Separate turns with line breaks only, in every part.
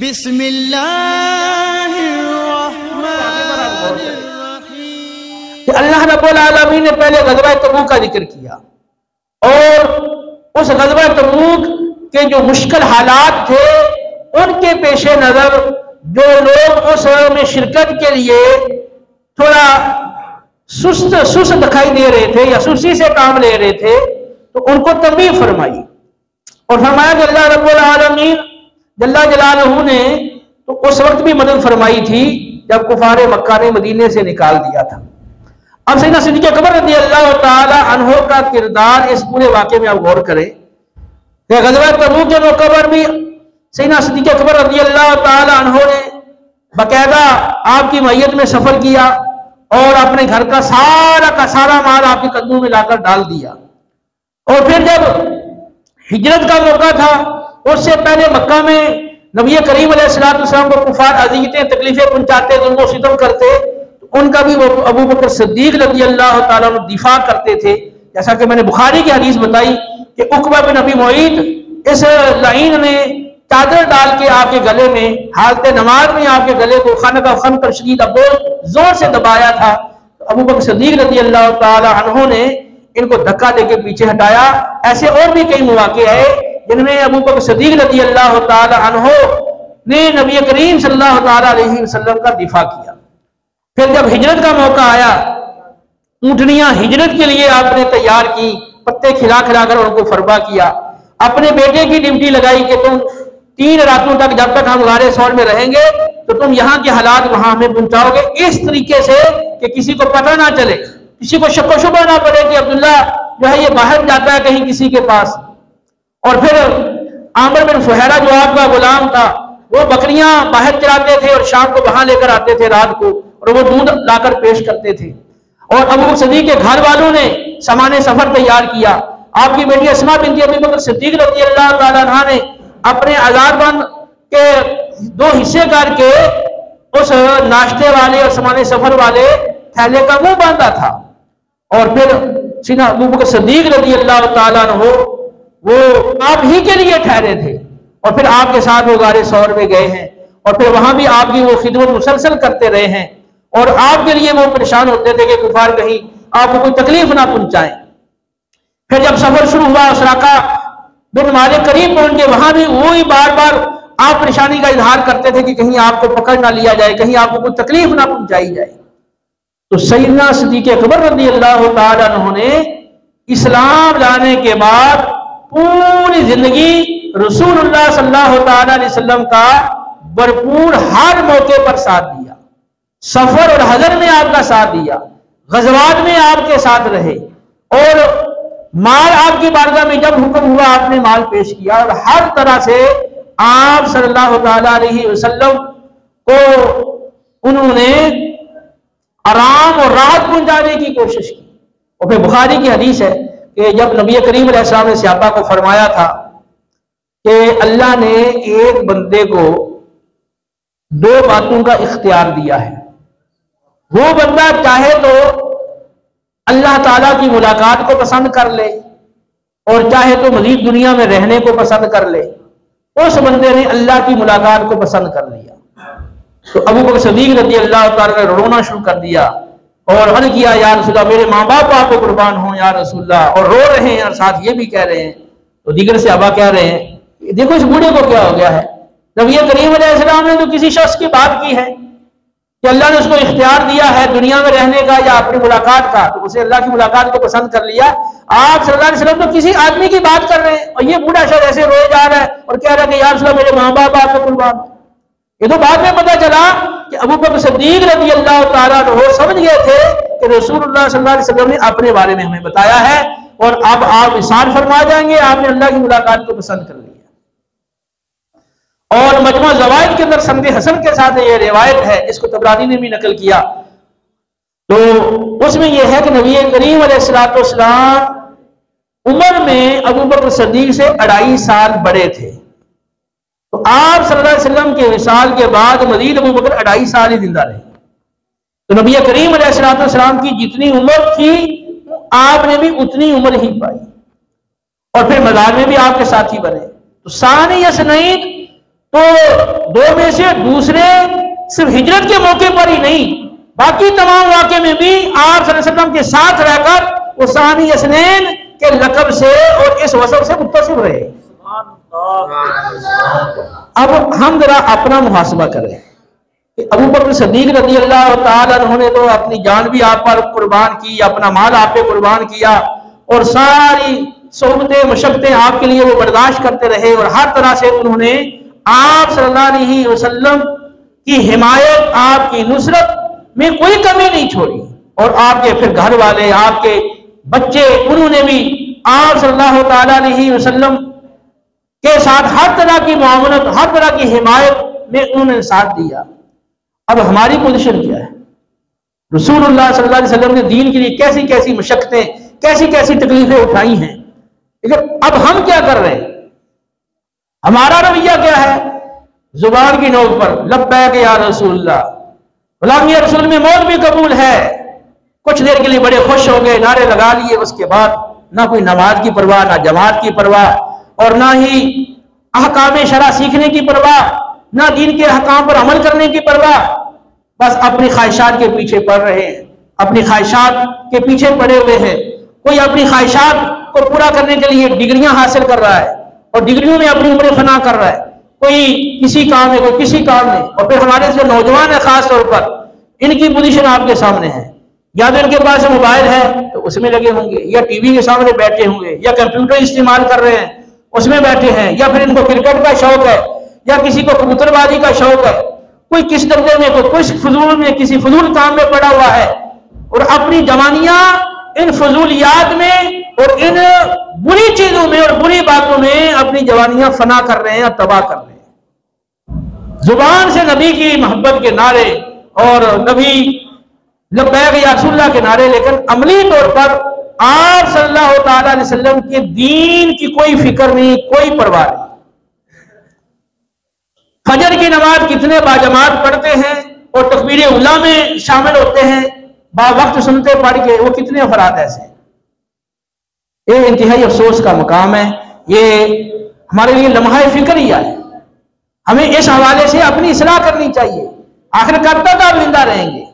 बिस्मिल्लाहिर्रहमानिर्रहीम। अल्लाह रब्बुल आलमीन ने पहले ग़ज़वा तबूक का जिक्र किया और उस ग़ज़वा तबूक के जो मुश्किल हालात थे उनके पेश नज़र जो लोग उस में शिरकत के लिए थोड़ा सुस्त दिखाई दे रहे थे या सुस्ती से काम ले रहे थे तो उनको तंबीह फरमाई और फरमाया कि अल्लाह रब्बुल आलमीन जल्ला जलालहू ने तो उस वक्त भी मदद फरमाई थी जब कुफारे मक्का ने मदीने से निकाल दिया था। अब सैयदना सिद्दीक़ अकबर रज़ियल्लाहु ताला अन्हु का किरदार इस पूरे वाक़े में आप गौर करें कि ग़ज़वा तबूक के मौके पर भी सैयदना सिद्दीक़ अकबर रज़ियल्लाहु ताला अन्हु ने बाकायदा आपकी मैयत में सफर किया और अपने घर का सारा माल आपके कदमों में लाकर डाल दिया। और फिर जब हिजरत का मौका था उससे पहले मक्का में नबी करीम अलैहिस्सलाम को कुफार अज़ियतें तकलीफें पहुंचाते, जुल्म सितम करते, तो उनका भी वो अबू बकर सिद्दीक रज़ियल्लाहु ताला अन्हु दिफा करते थे। जैसा कि मैंने बुखारी की हदीस बताई कि उक़बा बिन अबी मुईत इस लाइन ने चादर डाल के आपके गले में हालत नमाज में आपके गले को खन कर शदीद जोर से दबाया था। तो अबू बकर सिद्दीक रज़ियल्लाहु ताला अन्हु ने इनको धक्का देके पीछे हटाया। ऐसे और भी कई मौके हैं जिनमें अबू बकर सिद्दीक रज़ियल्लाहु ताला अन्हु ने नबी करीम सल्लल्लाहु ताला अलैहि वसल्लम का दिफा किया। फिर जब हिजरत का मौका आया, ऊँटनियां हिजरत के लिए आपने तैयार की, पत्ते खिला खिलाकर उनको फरबा किया। अपने बेटे की ड्यूटी लगाई कि तुम 3 रातों तक जब तक हम गारे सौर में रहेंगे तो तुम यहाँ के हालात वहां हमें पहुंचाओगे, इस तरीके से कि किसी को पता ना चले, किसी को शक शुबा ना पड़े कि अब्दुल्ला जो है ये बाहर जाता है कहीं किसी के पास। और फिर आमिर बिन फुहैरा जो आपका गुलाम था वो बकरियां बाहर चराते थे और शाम को वहां लेकर आते थे रात को और वो दूध लाकर पेश करते थे। और अबू बकर सिद्दीक के घर वालों ने सामाने सफर तैयार किया। आपकी बेटी अस्मा बिनती अबू बकर सिद्दीक रज़ियल्लाहु ताला अन्हा ने अपने आजादबंद के 2 हिस्से करके उस नाश्ते वाले और सामाने सफर वाले थैले का मुंह बांधा था। और फिर सीना अबू बकर सिद्दीक रज़ियल्लाहु ताला अन्हु वो आप ही के लिए ठहरे थे और फिर आपके साथ वो गारे सौर में गए हैं और फिर वहां भी आपकी वो खिदमत मुसलसल करते रहे हैं और आपके लिए वो परेशान होते थे कि कुफार कहीं आपको कोई तकलीफ ना पहुंचाएं। फिर जब सफर शुरू हुआ सुराका बिन मालिक करीब पहुंच गए, वहां भी वही बार बार आप परेशानी का इजहार करते थे कि कहीं आपको पकड़ ना लिया जाए, कहीं आपको कोई तकलीफ ना पहुंचाई जाए। तो सैयदना सिद्दीक़ अकबर रज़ियल्लाहु ताला अन्हु ने इस्लाम लाने के बाद पूरी जिंदगी रसूलुल्लाह सल्लल्लाहु ताला अलैहि वसल्लम का भरपूर हर मौके पर साथ दिया। सफर और हजर में आपका साथ दिया, गज़वात में आपके साथ रहे और माल आपकी बारगाह में जब हुक्म हुआ आपने माल पेश किया और हर तरह से आप सल्लल्लाहु ताला अलैहि वसल्लम को उन्होंने आराम और राहत पहुंचाने की कोशिश की। और फिर बुखारी की हदीस है कि जब नबी करीम अलैहिस्सलाम ने सहाबा को फरमाया था कि अल्लाह ने एक बंदे को 2 बातों का इख्तियार दिया है, वो बंदा चाहे तो अल्लाह ताला की मुलाकात को पसंद कर ले और चाहे तो मजीद दुनिया में रहने को पसंद कर ले। उस बंदे ने अल्लाह की मुलाकात को पसंद कर लिया। तो अबू बकर सिद्दीक रज़ियल्लाहु ताला ने रोना शुरू कर दिया और अर्ज़ किया, या रसूलल्लाह मेरे माँ बाप आपको कुर्बान हो या रसूलल्लाह, और रो रहे हैं और साथ ये भी कह रहे हैं। तो दीगर सहाबा कह रहे हैं देखो इस बूढ़े को क्या हो गया है, नबी करीम अलैहिस्सलाम ने तो किसी शख्स की बात की है कि अल्लाह ने उसको इख्तियार दिया है दुनिया में रहने का या अपनी मुलाकात का, तो उसे अल्लाह की मुलाकात को पसंद कर लिया। आप सल्लल्लाहु अलैहि वसल्लम तो किसी आदमी की बात कर रहे हैं और ये बूढ़ा शख्स ऐसे रोए जा रहा है और कह रहा है कि या रसूलल्लाह मेरे माँ बाप आपको कुर्बान। ये तो बाद में पता चला कि अबू बकर सिद्दीक रज़ियल्लाहु ताला अन्हु समझ गए थे कि रसूलुल्लाह सल्लल्लाहु अलैहि वसल्लम ने अपने बारे में हमें बताया है और अब आप इरशाद फरमा जाएंगे आपने अल्लाह की मुलाकात को पसंद कर लिया। और मजमा ज़वाइद के अंदर सनद हसन के साथ ये रिवायत है, इसको तबरानी ने भी नकल किया। तो उसमें यह है कि नबी करीम अलैहिस्सलाम उम्र में अबू बकर सिद्दीक से 2.5 साल बड़े थे। तो आप सल्लल्लाहु अलैहि वसल्लम के विसाल के बाद मजीद अबू बकर 2.5 साल ही जिंदा रहे। तो नबी करीम अलैहिस्सलाम की जितनी उम्र थी आपने भी उतनी उम्र ही पाई और फिर मज़ार में भी आपके साथी बने। तो सानी यसनईन तो दो में से दूसरे सिर्फ हिजरत के मौके पर ही नहीं, बाकी तमाम वाक़े में भी आप सल्लल्लाहु अलैहि वसल्लम के साथ रहकर वो सानी असनैन के लक़ब से और इस वसफ से मुत्तसिफ रहे। अब हम जरा अपना मुहासबा करें कि अबू बकर सिद्दीक़ रज़ी अल्लाह तआला अन्हु ने तो अपनी जान भी आप पर कुर्बान की, अपना माल आप पे कुर्बान किया और सारी सोबतें मशक्क़तें आपके लिए वो बर्दाश्त करते रहे और हर तरह से उन्होंने आप सल्लल्लाहु अलैहि वसल्लम की हिमायत, आपकी नुसरत में कोई कमी नहीं छोड़ी। और आपके फिर घर वाले, आपके बच्चे, उन्होंने भी आप सल्लल्लाहु तआला अलैहि वसल्लम के साथ हर तरह की मुआमलत, हर तरह की हिमायत में उन्होंने साथ दिया। अब हमारी पोजीशन क्या है? रसूलुल्लाह सल्लल्लाहु अलैहि वसल्लम ने दीन के लिए कैसी कैसी मशक्क़तें, कैसी कैसी तकलीफें उठाई हैं, लेकिन अब हम क्या कर रहे हैं? हमारा रवैया क्या है? जुबान की नोक पर लब्बैक या रसूलल्लाह, गुलामी रसूल में मौत भी कबूल है। कुछ देर के लिए बड़े खुश हो गए, नारे लगा लिए, उसके बाद ना कोई नमाज की परवाह, ना जमात की परवाह और ना ही अहकाम शरा सीखने की परवाह, ना दीन के अहकाम पर अमल करने की परवाह। बस अपनी ख्वाहिशात के पीछे पड़ रहे हैं, अपनी ख्वाहिशात के पीछे पड़े हुए हैं। कोई अपनी ख्वाहिशात को पूरा करने के लिए डिग्रियां हासिल कर रहा है और डिग्रियों में अपनी उम्र फना कर रहा है, कोई किसी काम में, कोई किसी काम में। और फिर हमारे जो नौजवान है खास तौर पर, इनकी पोजीशन आपके सामने है, या तो इनके पास मोबाइल है तो उसमें लगे होंगे, या टीवी के सामने बैठे होंगे, या कंप्यूटर इस्तेमाल कर रहे हैं उसमें बैठे हैं, या फिर इनको क्रिकेट का शौक है, या किसी को कबूतरबाजी का शौक है, कोई किस दर्जे में, कोई कुछ फजूल में, किसी फजूल काम में पड़ा हुआ है और अपनी जवानियां इन फजूलियात में और इन बुरी चीजों में और बुरी बातों में अपनी जवानियां फना कर रहे हैं और तबाह कर रहे हैं। जुबान से नबी की मोहब्बत के नारे और नबी लब्बैक या रसूलल्लाह के नारे, लेकिन अमली तौर पर आप सल्लल्लाहु तआला अलैहि वसल्लम के दीन की कोई फिक्र नहीं, कोई परवाह नहीं। फजर की नमाज कितने बाजमात पढ़ते हैं और तकबीर उला में शामिल होते हैं, बावक्त सुनते पढ़ के, वो कितने अफराद ऐसे? ये इंतहाई अफसोस का मकाम है, ये हमारे लिए लम्हा फिक्रिया है। हमें इस हवाले से अपनी इस्लाह करनी चाहिए। आखिर कब तक आप जिंदा रहेंगे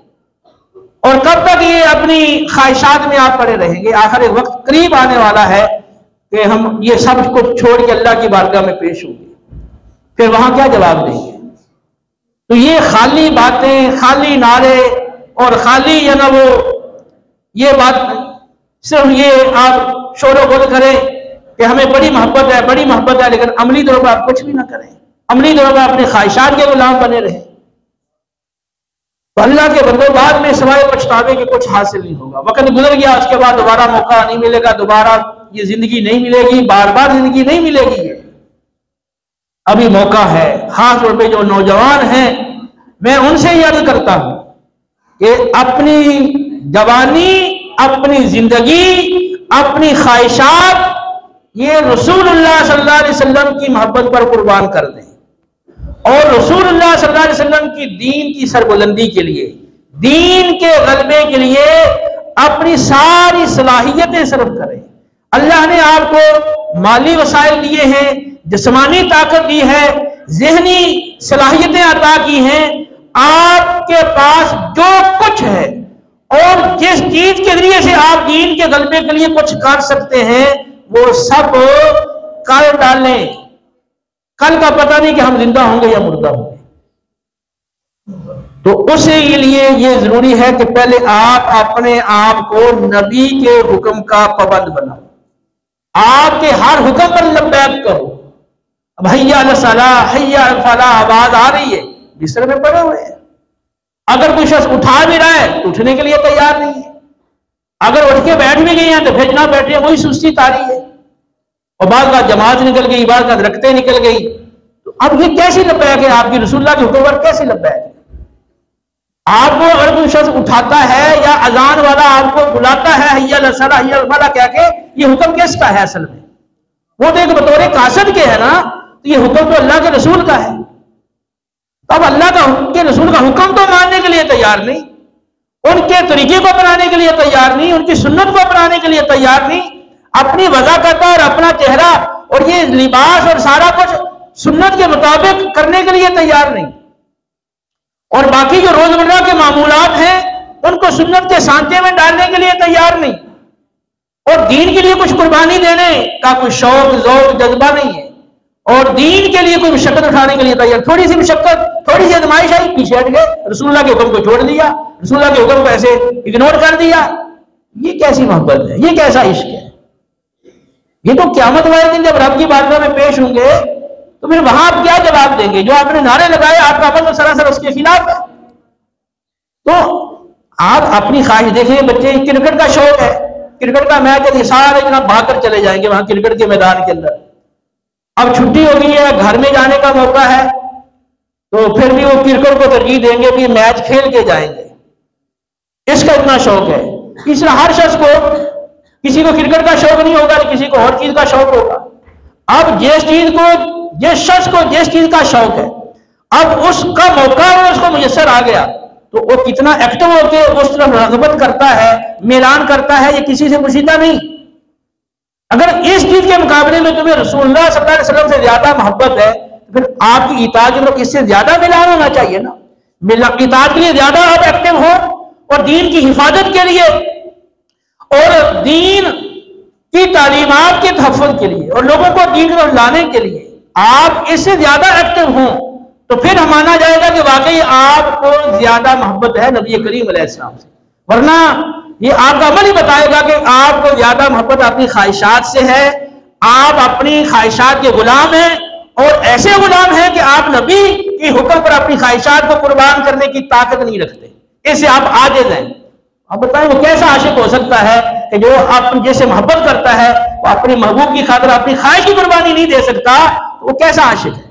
और कब तक ये अपनी ख्वाहिशात में आप पड़े रहेंगे? आखिर एक वक्त करीब आने वाला है कि हम ये सब कुछ छोड़ के अल्लाह की बारगाह में पेश होंगे, फिर वहां क्या जवाब देंगे? तो ये खाली बातें, खाली नारे और खाली या ना वो ये बात, सिर्फ ये आप शोर गुल करें कि हमें बड़ी मोहब्बत है, बड़ी मोहब्बत है, लेकिन अमली तौर पर आप कुछ भी ना करें, अमली तौर पर अपने ख्वाहिशात के गुलाम बने रहें, तो अल्लाह के बंदों बाद में सिवाय पछतावे के कुछ हासिल नहीं होगा। वक्त गुजर गया, उसके बाद दोबारा मौका नहीं मिलेगा, दोबारा ये जिंदगी नहीं मिलेगी, बार बार जिंदगी नहीं मिलेगी। अभी मौका है। खास तौर पे जो नौजवान हैं, मैं उनसे याद करता हूं कि अपनी जवानी, अपनी जिंदगी, अपनी ख्वाहिशात ये रसूलुल्लाह सल्लल्लाहु अलैहि वसल्लम की मोहब्बत पर कुर्बान कर दें और रसूलुल्लाह सल्लल्लाहु अलैहि वसल्लम की दीन की सरबुलंदी के लिए, दीन के गलबे के लिए अपनी सारी सलाहियतें सर्व करें। अल्लाह ने आपको माली वसाइल दिए हैं, जिस्मानी ताकत दी है, ज़हनी सलाहियतें अता की हैं। आपके पास जो कुछ है और जिस चीज के जरिए से आप दीन के गलबे के लिए कुछ कर सकते हैं, वो सब कर डालें। कल का पता नहीं कि हम जिंदा होंगे या मुर्दा होंगे, तो उसके लिए ये जरूरी है कि पहले आप अपने आप को नबी के हुक्म का पाबंद बनाओ, आपके हर हुक्म पर लब्बैक करो। अब हैया अला सलाह, हैया अल फलाह आवाज आ रही है, बिस्तर में पड़े हुए हैं। अगर कोई शख्स उठा भी रहा है तो उठने के लिए तैयार नहीं है, अगर उठ के बैठ भी गए हैं तो फिर ना बैठे, वही सुस्ती तारी है। और बाद का जमात निकल गई, बाद का रखते निकल गई, तो अब ये कैसी लब्बैक है आपकी? रसूलुल्लाह के हुक्म पर कैसी लब्बैक है? आपको अगर कोई शख्स उठाता है या अजान वाला आपको बुलाता है हैया अला सलाह, हैया अल फलाह क्या के, ये हुक्म किसका है असल में? वो तो एक बतौर कासिद के है ना, तो ये हुक्म तो अल्लाह के रसूल का है। तो अब अल्लाह के रसूल का हुक्म तो मानने के लिए तैयार नहीं, उनके तरीके को अपनाने के लिए तैयार नहीं, उनकी सुन्नत को अपनाने के लिए तैयार नहीं, अपनी वज़ा करता और अपना चेहरा और ये लिबास और सारा कुछ सुन्नत के मुताबिक करने के लिए तैयार नहीं, और बाकी जो रोजमर्रा के मामूलात हैं उनको सुन्नत के सांचे में डालने के लिए तैयार नहीं, और दीन के लिए कुछ कुर्बानी देने का कोई शौक ज़ौक जज्बा नहीं है, और दीन के लिए कोई मुशक्कत उठाने के लिए तैयार, थोड़ी सी मुशक्कत, थोड़ी सी आजमाइश आई, पीछे हट गए, रसूलुल्लाह के हुक्म को छोड़ दिया, रसूलुल्लाह के हुक्म को ऐसे इग्नोर कर दिया। ये कैसी मोहब्बत है, ये कैसा इश्क है? ये तो क़यामत वाले दिन जब रब की बारगाह में पेश होंगे तो फिर वहां आप क्या जवाब देंगे? जो आपने नारे लगाए आपका अमल तो सरासर उसके खिलाफ है। तो आप अपनी ख्वाहिश देखिए, बच्चे क्रिकेट का शौक है, क्रिकेट का मैच है, सारे जना भागकर चले जाएंगे वहां क्रिकेट के मैदान के अंदर। अब छुट्टी हो गई है, घर में जाने का मौका है, तो फिर भी वो क्रिकेट को तरजीह देंगे कि मैच खेल के जाएंगे, इसका इतना शौक है। इसलिए हर शख्स को, किसी को क्रिकेट का शौक नहीं होगा, किसी को और चीज का शौक होगा। अब जिस शख्स को जिस चीज का शौक है, अब उसका मौका और उसको मुयस्सर आ गया, तो वो कितना एक्टिव होकर उस तरफ रगबत करता है, मिलान करता है, ये किसी से मुशीदा नहीं। अगर इस चीज के मुकाबले में तुम्हें रसूलुल्लाह सल्लल्लाहु अलैहि वसल्लम से ज्यादा मोहब्बत है, तो फिर आपकी इताअत में इससे ज्यादा मिलान होना चाहिए ना। इताअत के लिए ज्यादा आप एक्टिव हो, और दीन की हिफाजत के लिए और दीन की तालीमात के तहफ़्फ़ुज़ के लिए और लोगों को दीन की तरफ लाने के लिए आप इससे ज्यादा एक्टिव हों, तो फिर हम माना जाएगा कि वाकई आपको ज्यादा मोहब्बत है नबी करीम अलैहिस्सलाम से। वरना ये आपका अमल ही बताएगा कि आपको ज्यादा मोहब्बत अपनी ख्वाहिशात से है। आप अपनी ख्वाहिशात के गुलाम हैं, और ऐसे गुलाम हैं कि आप नबी के हुक्म पर अपनी ख्वाहिशात को कुर्बान करने की ताकत नहीं रखते, इससे आप आजिज़ हैं। आप बताएं वो कैसा आशिक हो सकता है कि जो आप जैसे मोहब्बत करता है वो अपने महबूब की खातिर अपनी ख्वाहिश की कुर्बानी नहीं दे सकता, तो वो कैसा आशिक है?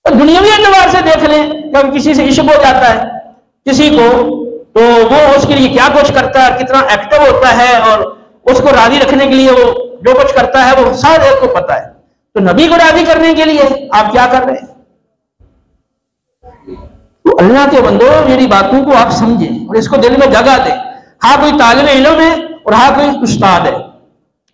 तो दुनियावी एतबार से देख लें, जब किसी से इश्क हो जाता है किसी को, तो वो उसके लिए क्या कुछ करता है, कितना एक्टिव होता है, और उसको राजी रखने के लिए वो जो कुछ करता है वो सारे को पता है। तो नबी को राजी करने के लिए आप क्या कर रहे हैं? तो अल्लाह के बंदो, मेरी बातों को आप समझें और इसको दिल में जगह दें। हाँ कोई तालिब इल्म है और हाँ कोई उस्ताद है,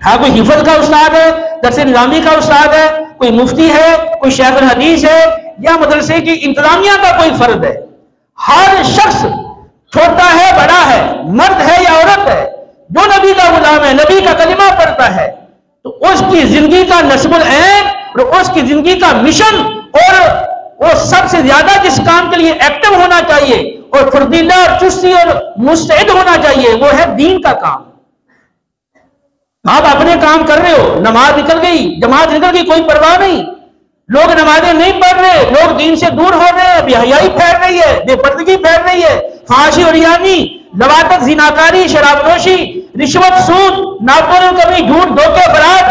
हाँ कोई हिफज का उस्ताद है, दरस निज़ामी का उस्ताद है, कोई मुफ्ती है, कोई शेख हदीस है, या मदरसे की इंतजामिया का कोई फर्द है। हर शख्स छोटा है बड़ा है, मर्द है या औरत है, जो नबी का गुलाम है, नबी का कलिमा पढ़ता है, तो उसकी जिंदगी का नस्बुल ऐन और उसकी जिंदगी का मिशन, और वो सबसे ज्यादा जिस काम के लिए एक्टिव होना चाहिए और फुर्तीला और चुस्ती और मुस्तैद होना चाहिए, वो है दीन का काम। आप अपने काम कर रहे हो, नमाज निकल गई, जमात निकल गई, कोई परवाह नहीं, लोग नमाजें नहीं पढ़ रहे, लोग दीन से दूर हो रहे हैं, बेहयाई फैल रही है, बेपर्दगी फैल रही है, फाशी और यानी, लवातत, जिनाकारी, शराबनोशी, रिश्वत, सूद, नापुर कभी, झूठ, धोखे, फराड,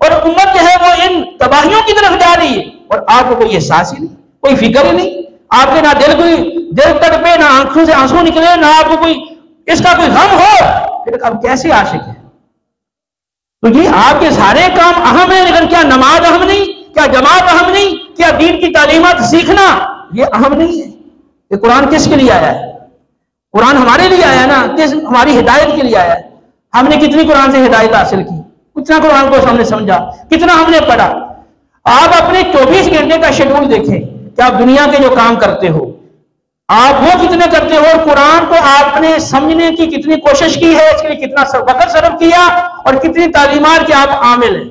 और उम्मत जो है वो इन तबाहियों की तरफ जा रही है, और आपको कोई एहसास ही नहीं, कोई फिक्र ही नहीं, आपके ना दिल तड़पे, ना आंखों से आंसू निकले, ना आपको कोई इसका कोई गम हो, फिर अब कैसे आशिक है? तो ये आपके सारे काम अहम है, लेकिन क्या नमाज अहम नहीं, क्या जमात अहम नहीं, क्या दीन की तालीमात सीखना ये अहम नहीं है? ये कुरान किसके लिए आया है? कुरान हमारे लिए आया ना, किस हमारी हिदायत के लिए आया है। हमने कितनी कुरान से हिदायत हासिल की, कितना कुरान को हमने समझा, कितना हमने पढ़ा। आप अपने 24 घंटे का शेड्यूल देखें कि आप दुनिया के जो काम करते हो आप वो कितने करते हो, और कुरान को आपने समझने की कितनी कोशिश की है, इसके लिए कितना वक्त सर्फ किया, और कितनी तालीमात के आप आमिल हैं।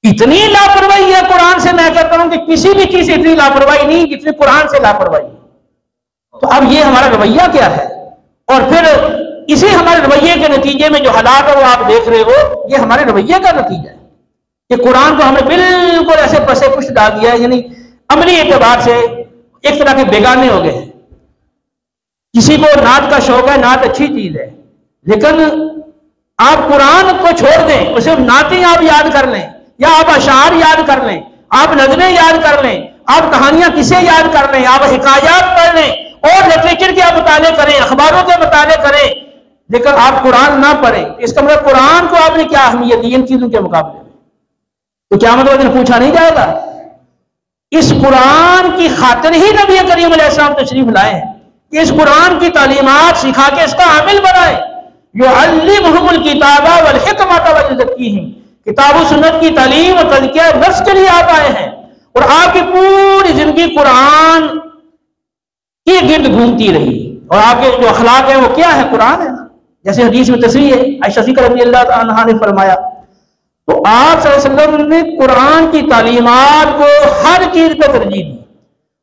इतनी लापरवाही है कुरान से, मैं कहता हूं कि किसी भी चीज से इतनी लापरवाही नहीं जितनी कुरान से लापरवाही। तो अब ये हमारा रवैया क्या है, और फिर इसी हमारे रवैये के नतीजे में जो हालात है वो आप देख रहे हो, ये हमारे रवैये का नतीजा है कि कुरान को हमने बिल्कुल ऐसे पसे पुष्ट डाल दिया है, यानी अमली एतबार से एक तरह के बेगाने हो गए। किसी को नात का शौक है, नात अच्छी चीज है, लेकिन आप कुरान को छोड़ दें, सिर्फ नातें आप याद कर लें, या आप अशार याद कर लें, आप नज़में याद कर लें, आप कहानियां किसे याद कर लें, आप हिकायात पढ़ लें, और लिटरेचर के आप मुताले करें, अखबारों के मुताले करें, लेकिन आप कुरान ना पढ़ें, इसका मतलब कुरान को आपने क्या अहमियत दी इन चीजों के मुकाबले में? तो क्या मतलब पूछा नहीं जाएगा? इस कुरान की खातिर ही नबी करीम अलैहिस्सलाम तशरीफ लाए हैं कि इस कुरान की तालीमात सिखा के इसका आमिल बनाए। युअल्लिमुहुमुल किताबा वल हिकमता व युज़क्कीहिम, किताब और सुन्नत की तालीम और तज़किया नफ्स के लिए आप आए हैं, और आपकी पूरी जिंदगी कुरान के गिर्द घूमती रही, और आपके जो अखलाक है वो क्या है? कुरान है। जैसे हदीस में तस्रीह है, आयशा सिद्दीक़ा रज़ियल्लाहु अन्हा ने फरमाया, तो आप सल्लल्लाहु अलैहि वसल्लम ने कुरान की तालीमात को हर चीज पर तरजीह दी,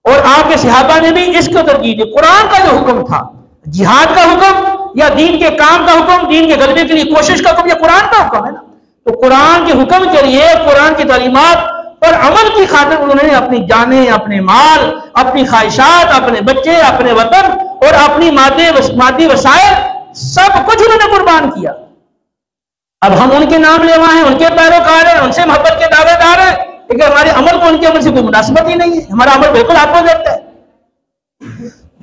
और आपके सहाबा ने भी इसको तरजीह दी। कुरान का जो हुक्म था, जिहाद का हुक्म या दीन के काम का हुक्म, दीन के गलबे के लिए कोशिश का हुक्म, या कुरान का हुक्म है ना। तो कुरान के हुक्म के लिए, कुरान की तालीमात और अमल की खातिर उन्होंने अपनी जानें, अपने माल, अपनी ख्वाहिशात, अपने बच्चे, अपने वतन और अपनी मादी वसाइल सब कुछ उन्होंने कुर्बान किया। अब हम उनके नाम लेवा हैं, उनके पैरोकार हैं, उनसे मोहब्बत के दावेदार हैं, लेकिन हमारे अमल को उनके अमल से कोई मुनासिबत ही नहीं है। हमारा अमल बिल्कुल अपोजिट है।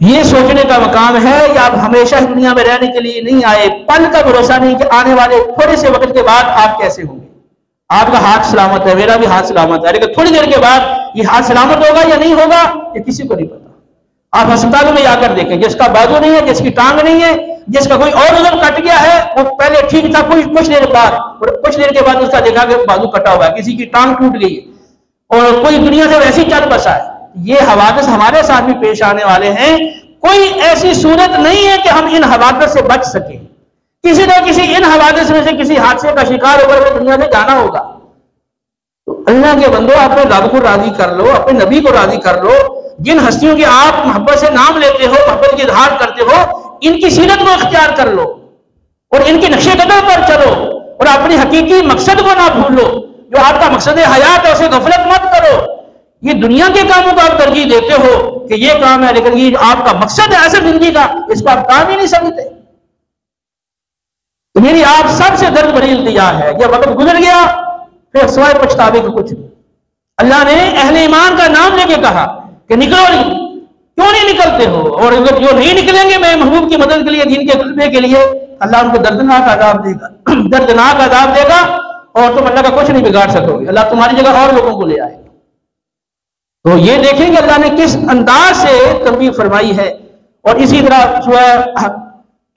ये सोचने का मकाम है कि आप हमेशा दुनिया में रहने के लिए नहीं आए। पल का भरोसा नहीं कि आने वाले थोड़े से वक्त के बाद आप कैसे होंगे। आपका हाथ सलामत है, मेरा भी हाथ सलामत है, लेकिन थोड़ी देर के बाद ये हाथ सलामत होगा या नहीं होगा ये किसी को नहीं पता। आप अस्पतालों में जाकर देखें, जिसका बाजू नहीं है, जिसकी टांग नहीं है, जिसका कोई और उधर कट गया है, वो पहले ठीक था, कुछ देर बाद, और कुछ देर के बाद उसका देखा कि बाजू कटा हुआ है, किसी की टांग टूट गई है, और कोई दुनिया से वैसे ही चल बसा है। ये हवादिस हमारे साथ भी पेश आने वाले हैं। कोई ऐसी सूरत नहीं है कि हम इन हवादिस से बच सके। किसी न किसी इन हवादिस में से किसी हादसे का शिकार होकर हमें दुनिया से जाना होगा। तो अल्लाह के बंदो, अपने रब को राजी कर लो, अपने नबी को राजी कर लो। जिन हस्तियों की आप मोहब्बत से नाम लेते हो, मोहब्बत की इजहार करते हो, इनकी सीरत को इख्तियार कर लो और इनके नक्शे कदम पर चलो, और अपने हकीकी मकसद को ना भूलो। जो आपका मकसद हयात है उसे गफलत मत करो। ये दुनिया के कामों को आप तरजीह देते हो कि ये काम है, लेकिन ये आपका मकसद है असल जिंदगी का, इसको आप काम ही नहीं समझते। तो मेरी आप सबसे दर्द भरी इल्तिजा है, जब वक्त गुजर गया फिर सिवाय पछतावे का कुछ नहीं। अल्लाह ने अहले ईमान का नाम लेके कहा कि निकलो नहीं, क्यों नहीं निकलते हो? और अगर जो नहीं निकलेंगे मैं महबूब की मदद के लिए, दीन के गलबे के लिए, अल्लाह उनको दर्दनाक अज़ाब देगा, दर्दनाक अज़ाब देगा, और तुम अल्लाह का कुछ नहीं बिगाड़ सकोगे। अल्लाह तुम्हारी जगह और लोगों को ले आएगा। तो ये देखेंगे अल्लाह ने किस अंदाज से तंबीह फरमाई है। और इसी तरह सूरह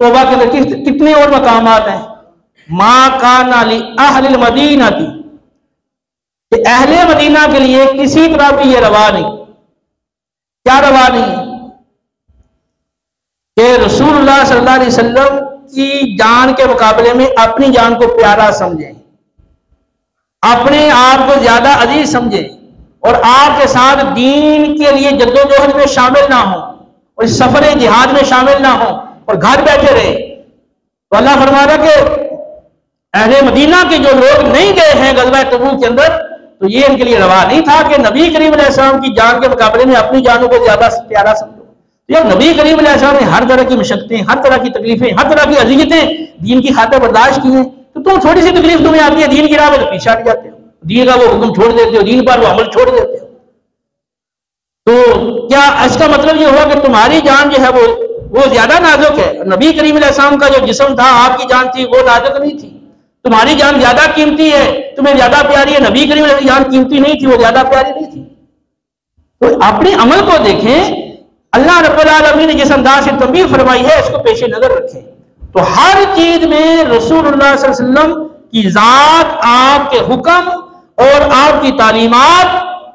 तौबा के अंदर कितने और मकामात हैं। मा काना ली अहलिल मदीनती, अहले मदीना के लिए किसी तरह भी ये रवा नहीं। क्या रवा नहीं? कि रसूलुल्लाह सल्लल्लाहु अलैहि वसल्लम की जान के मुकाबले में अपनी जान को प्यारा समझें, अपने आप को ज्यादा अजीज समझें, और आपके साथ दीन के लिए जद्दोजहद में शामिल ना हो, और इस सफर जिहाद में शामिल ना हो, और घर बैठे रहे। तो अल्लाह फरमा रहा कि अहले मदीना के जो लोग नहीं गए हैं गज़वा तबूक के अंदर, तो ये इनके लिए रवा नहीं था कि नबी करीम अलैहि सलाम की जान के मुकाबले में अपनी जानों को ज्यादा प्यारा समझो। तो जब नबी करीम अलैहि सलाम ने हर तरह की मशक्कतें, हर तरह की तकलीफें, हर तरह की अज़ियतें दीन की खातिर बर्दाश्त की हैं, तो तुम थोड़ी सी तकलीफ तुम्हें आती है दीन की राह में, तो पीछे हट जाते हो, दीन का वो हुक्म छोड़ देते हो, दीन पर वो अमल छोड़ देते हो। तो क्या इसका मतलब ये हुआ कि तुम्हारी जान जो है वो ज्यादा नाजुक है? नबी करीम अलैहि सलाम का जो जिस्म था, आपकी जान थी, वो नाजुक नहीं थी। तुम्हारी जान ज्यादा कीमती है, तुम्हें ज्यादा प्यारी है। नबी करीम की जान कीमती नहीं थी, वो ज्यादा प्यारी नहीं थी। तो अपने अमल को देखें। अल्लाह रब्बुल आलमीन ने जिस अंदाज से तंबीह फरमाई है, इसको पेश नजर रखें। तो हर चीज में रसूलुल्लाह सल्लल्लाहु अलैहि वसल्लम की जात, आपके हुक्म और आपकी तालीमात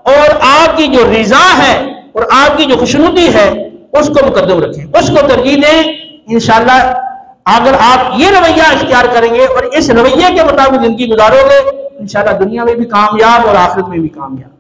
और आपकी जो रिजा है और आपकी जो खुशनुदी है, उसको मुकद्दम रखें, उसको तरजीह दें। इंशाअल्लाह अगर आप ये रवैया इख्तियार करेंगे और इस रवैये के मुताबिक जिंदगी गुजारोगे, इंशाअल्लाह दुनिया में भी कामयाब और आखिरत में भी कामयाब।